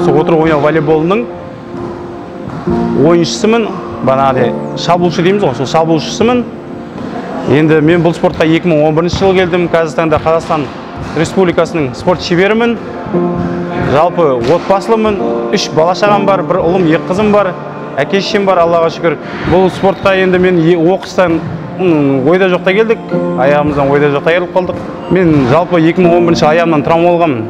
осы отырып ойнау волейболының ойыншысымын, бағанағыдай шабуылшы дейміз ғой, сол шабуылшысымын. Енді мен бұл спортқа 2011 жылы келдім. Қазіргі Қазақстан Республикасының спорт шеберімін. Жалпы отбасылымын, 3 бала-шағам бар, 1 ұлым, 2 қызым бар, әке-шешем бар, Аллаға шүкір. Бұл спортқа енді мен оқыстан ойда жоқта келдік, аяғымыздан ойда жоқта келіп қалдық. Мен жалпы 2011 аяғымнан травма болғанмын.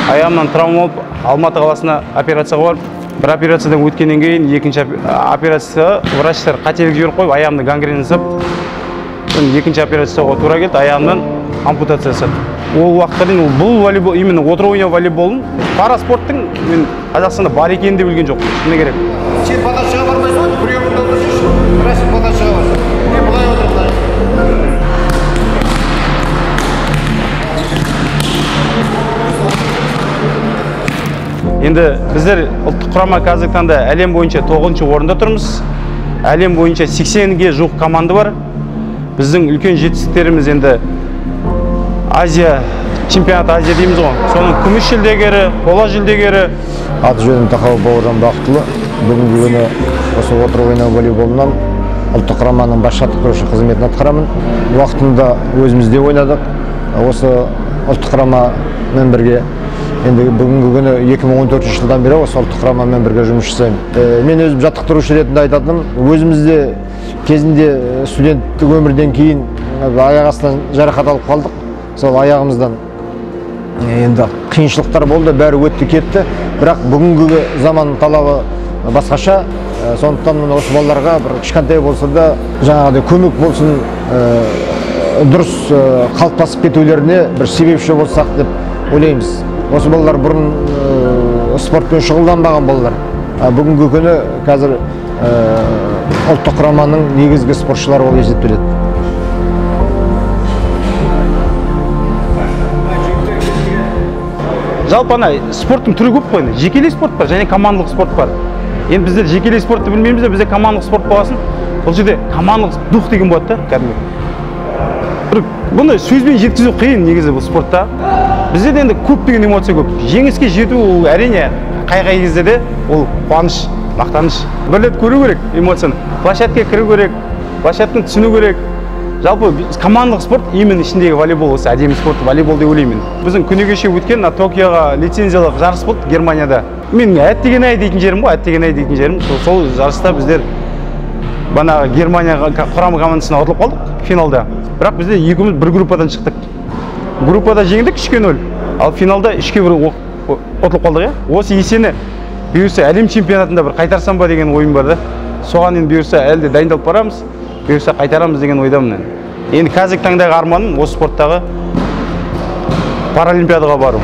Аяғымнан травма болып, Алматы қаласына операцияға барып, бір операциядан өткеннен кейін екінші операция врачтар қателік жіберіп қойып, аяғымды гангрена жасап, екінші операцияға тура келді, аяғымнан ампутация жасады. Ол уақытта дейін бұл волейбол, именно отырып ойнау волейболын пара спорттың мен Қазақстанда бар екенін де білген жоқпын. Шыны керек. Сен подачаға бармайсың, приемында отырсың, біраз подачаға барсың. Мен былай отырмын. Енді біздер ұлттық құрама қазіргі таңда әлем бойынша 9-ші орында тұрмыз. Әлем бойынша 80-ге жуық команда бар. Біздің үлкен жетістіктеріміз енді Азия, чемпионат Азия дейміз ғой. Соның күміс жүлдегері, қола жүлдегері. Аты жөнім Тақауов Бауыржан Бақытұлы. Бүгінгі күні осы отырып ойнау волейболынан ұлттық құраманың бас жаттықтырушы қызметін атқарамын. Уақытында өзімізде ойнадық. Осы ұлттық құрамамен бірге енді бүгінгі күні 2014 жылдан бері осы ұлттық құрамамен бірге жұмыс жасаймын. Мен өзім жаттықтырушы ретінде айтатыным, өзімізде кезінде студенттік өмірден кейін аяқ астынан жарақат алып қалдық. Сол аяғымыздан енді қиыншылықтар болды, бәрі өтті кетті. Бірақ бүгінгі заман талабы басқаша. Сондықтан осы балаларға бір кішкентай болса да жаңағыдай көмек болсын, дұрыс қалыптасып кетулеріне бір себепші болсақ деп ойлаймыз. Осы балалар бұрын спортпен шұғылданбаған балалар. Бүгінгі күні қазір ұлттық құраманың негізгі спортшылары болып есептеледі. Жалпы спорттың түрі көп қой. Жекелей спорт бар, және командалық спорт бар. Енді біздер жекелей спортты білмейміз, бізде командалық спорт боласын. Бұл жерде командалық дух деген болады да, кәдімгі. Бұны сөзбен жеткізу қиын негізі бұл спортта. Бізде енді көптеген эмоция көп. Жеңіске жету әрине қай-қай кезде де ол қуаныш, мақтаныш. Бір рет көру керек эмоцияны. Площадкаға кіру керек, площадканы түсіну керек. Жалпы командалық спорт именно ішіндегі волейбол, осы әдемі спорт волейбол деп ойлаймын. Біздің күні кеше өткен Токиоға лицензиялық жарыс болды Германияда. Мен әттеген-ай дейтін жерім ғой, әттеген-ай дейтін жерім. Сол жарыста біздер Германия құрама командасына ұтылып қалдық финалда. Бірақ бізде екеуміз бір группадан шықтық. Группада жеңдік 3-0, ал финалда 3-1 ұтылып қалдық. Осы есені бұйырса әлем чемпионатында бір қайтарсам ба деген ойым бар да. Соған енді бұйырса әлде дайындалып барамыз. Бұйырса қайтарамыз деген ойдамын. Енді қазіргі таңдағы арманым осы спорттағы паралимпиадаға бару,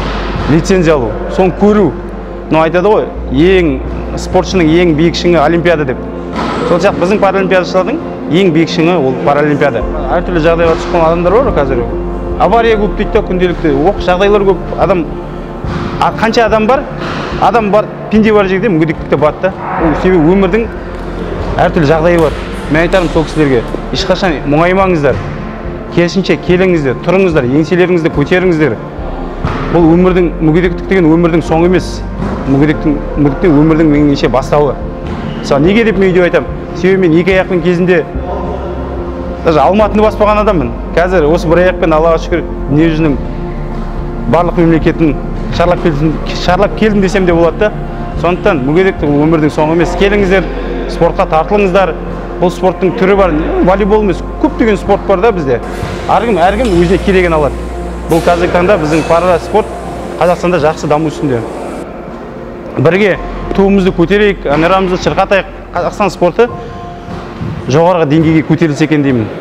лицензия алу, соны көру. Айтады ғой, спортшының ең биік шыңы олимпиада деп. Сол сияқты біздің паралимпиадашылардың ең биік шыңы ол паралимпиада. Әртүрлі жағдайға түскен адамдар бар қазір. Авария көп дейді, күнделікті оқыс жағдайлар көп. Қанша адам бар, пенде бар жерде мүгедектік те бар да. Себебі өмірдің әртүрлі жағдайы бар. Мен айтарым сол кісілерге, ешқашан мұңаймаңыздар, керісінше келіңіздер, тұрыңыздар, еңселеріңізді көтеріңіздер. Бұл өмірдің, мүгедектік деген өмірдің соңы емес, мүгедектік өмірдің меніңше бастауы. Неге деп мен үйде айтам, себебі мен 2 аяқпен кезінде даже Алматыны баспаған адаммын. Қазір осы 1 аяқпен Аллаға шүкір дүниежүзінің барлық мемлекетін шарлап келдім десем де болады да. Сондықтан мүгедектік өмірдің соңы емес. Келіңіздер, спортқа тартылыңыздар. Бұл спорттың түрі бар, волейбол емес, көптеген спорт бар да бізде. Әркім өзіне керегін алады. Бұл қазіргі таңда біздің пара спорт Қазақстанда жақсы даму үстінде. Бірге туымызды көтерейік, әнұранымызды шырқатайық. Қазақстан спорты жоғарғы деңгейге көтерілсе екен деймін.